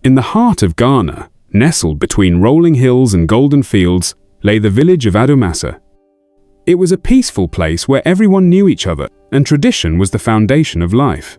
In the heart of Ghana, nestled between rolling hills and golden fields, lay the village of Adomasa. It was a peaceful place where everyone knew each other, and tradition was the foundation of life.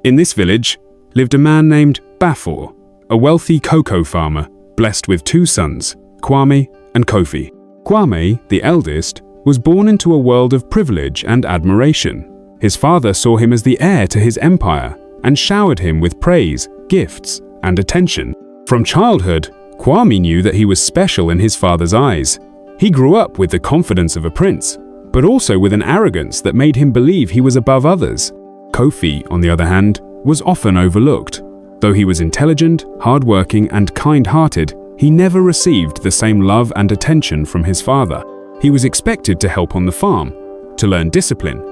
In this village lived a man named Bafor, a wealthy cocoa farmer, blessed with 2 sons, Kwame and Kofi. Kwame, the eldest, was born into a world of privilege and admiration. His father saw him as the heir to his empire and showered him with praise, gifts, and attention. From childhood, Kwame knew that he was special in his father's eyes. He grew up with the confidence of a prince, but also with an arrogance that made him believe he was above others. Kofi, on the other hand, was often overlooked. Though he was intelligent, hardworking, and kind-hearted, he never received the same love and attention from his father. He was expected to help on the farm, to learn discipline,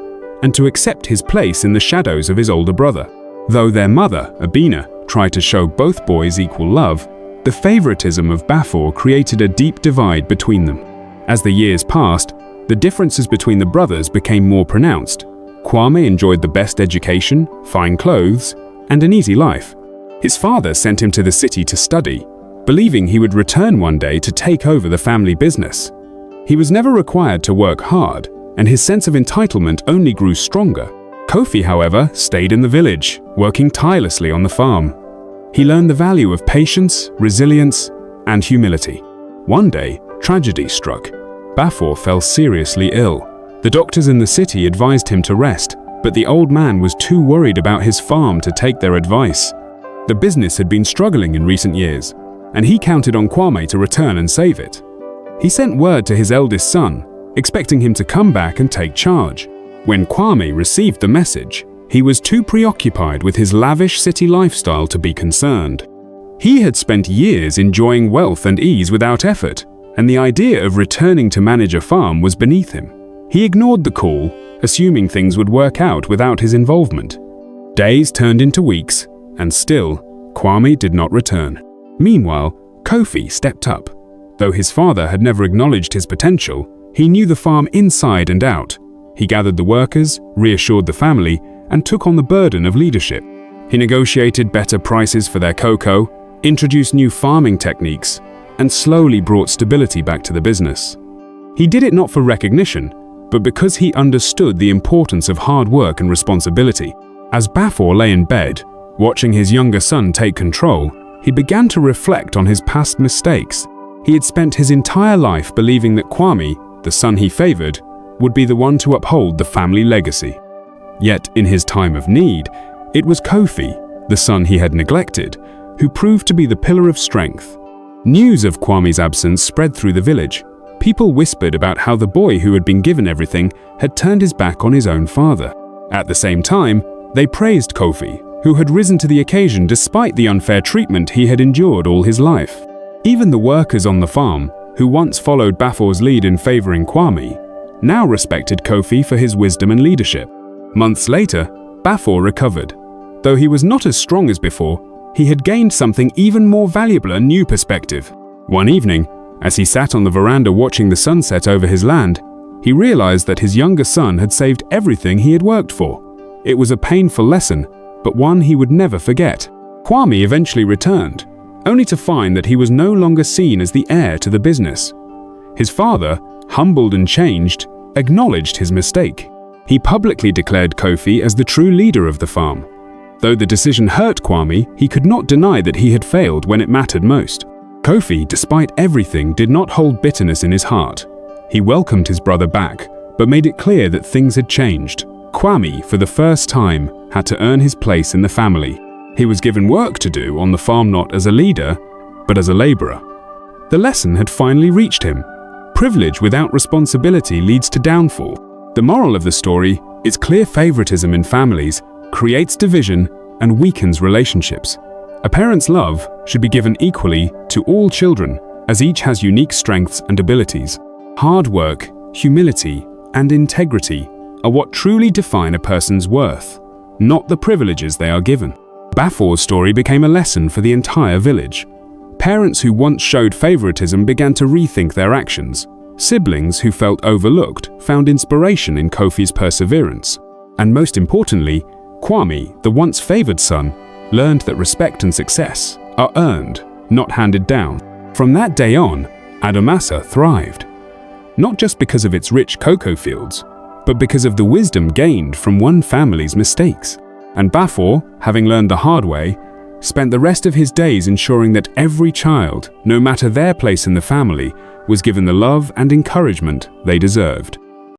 and to accept his place in the shadows of his older brother. Though their mother, Abina, tried to show both boys equal love, the favoritism of Bafor created a deep divide between them. As the years passed, the differences between the brothers became more pronounced. Kwame enjoyed the best education, fine clothes, and an easy life. His father sent him to the city to study, believing he would return one day to take over the family business. He was never required to work hard, and his sense of entitlement only grew stronger. Kofi, however, stayed in the village, working tirelessly on the farm. He learned the value of patience, resilience, and humility. One day, tragedy struck. Bafor fell seriously ill. The doctors in the city advised him to rest, but the old man was too worried about his farm to take their advice. The business had been struggling in recent years, and he counted on Kwame to return and save it. He sent word to his eldest son, expecting him to come back and take charge. When Kwame received the message, he was too preoccupied with his lavish city lifestyle to be concerned. He had spent years enjoying wealth and ease without effort, and the idea of returning to manage a farm was beneath him. He ignored the call, assuming things would work out without his involvement. Days turned into weeks, and still, Kwame did not return. Meanwhile, Kofi stepped up. Though his father had never acknowledged his potential, he knew the farm inside and out. He gathered the workers, reassured the family, and took on the burden of leadership. He negotiated better prices for their cocoa, introduced new farming techniques, and slowly brought stability back to the business. He did it not for recognition, but because he understood the importance of hard work and responsibility. As Bafor lay in bed, watching his younger son take control, he began to reflect on his past mistakes. He had spent his entire life believing that Kwame, the son he favored, would be the one to uphold the family legacy. Yet, in his time of need, it was Kofi, the son he had neglected, who proved to be the pillar of strength. News of Kwame's absence spread through the village. People whispered about how the boy who had been given everything had turned his back on his own father. At the same time, they praised Kofi, who had risen to the occasion despite the unfair treatment he had endured all his life. Even the workers on the farm, who once followed Bafor's lead in favoring Kwame, now respected Kofi for his wisdom and leadership. Months later, Bafor recovered. Though he was not as strong as before, he had gained something even more valuable: a new perspective. One evening, as he sat on the veranda watching the sunset over his land, he realized that his younger son had saved everything he had worked for. It was a painful lesson, but one he would never forget. Kwame eventually returned, only to find that he was no longer seen as the heir to the business. His father, humbled and changed, acknowledged his mistake. He publicly declared Kofi as the true leader of the farm. Though the decision hurt Kwame, he could not deny that he had failed when it mattered most. Kofi, despite everything, did not hold bitterness in his heart. He welcomed his brother back, but made it clear that things had changed. Kwame, for the first time, had to earn his place in the family. He was given work to do on the farm not as a leader, but as a laborer. The lesson had finally reached him. Privilege without responsibility leads to downfall. The moral of the story is clear favoritism in families creates division and weakens relationships. A parent's love should be given equally to all children, as each has unique strengths and abilities. Hard work, humility, and integrity are what truly define a person's worth, not the privileges they are given. Bafor's story became a lesson for the entire village. Parents who once showed favoritism began to rethink their actions. Siblings who felt overlooked found inspiration in Kofi's perseverance. And most importantly, Kwame, the once favored son, learned that respect and success are earned, not handed down. From that day on, Adomasa thrived. Not just because of its rich cocoa fields, but because of the wisdom gained from one family's mistakes. And Bafor, having learned the hard way, spent the rest of his days ensuring that every child, no matter their place in the family, was given the love and encouragement they deserved.